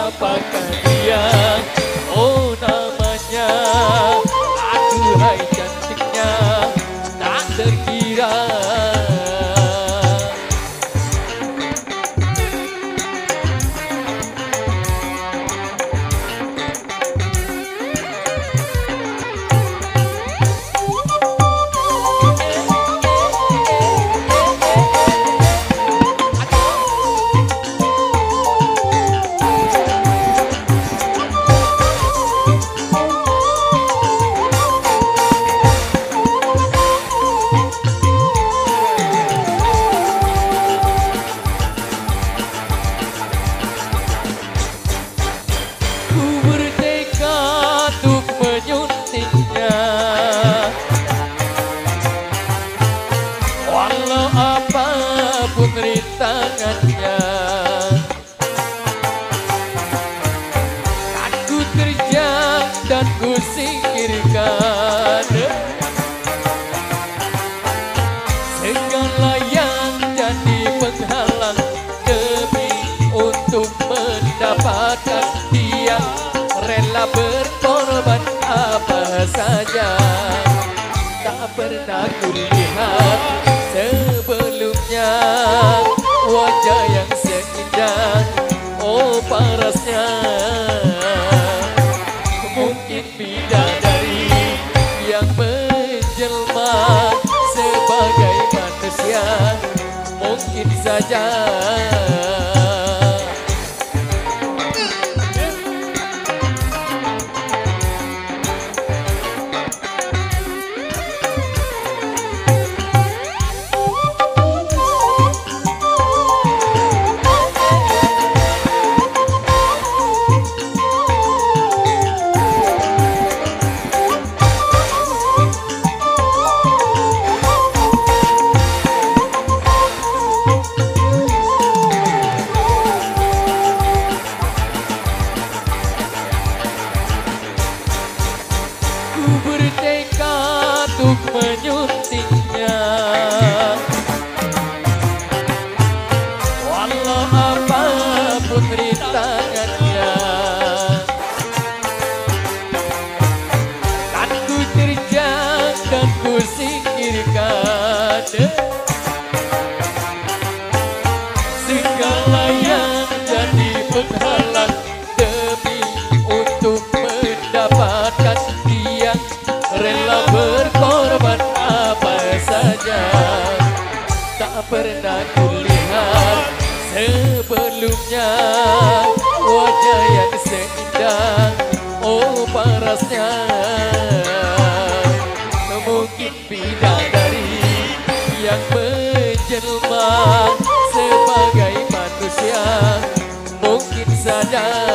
siapakah dia? Oh namanya, aduhai cantiknya tak terkira. Tangannya kan ku terjang dan ku singkirkan segala yang jadi penghalang demi untuk mendapatkan dia, rela berkorban apa saja. Tak pernah kulihat sebelumnya wajah yang seindah, oh parasnya. Mungkin bidadari yang menjelma sebagai manusia, mungkin saja. Bertekad untuk menyuntiknya, walau apapun rintangannya. Kan ku terjang dan ku singkirkan segala yang jadi penghalang demi untuk mendapatkan dia, rela berkorban apa saja. Tak pernah kulihat sebelumnya wajah yang seindah, oh parasnya. Mungkin bidadari yang menjelma sebagai manusia, mungkin saja.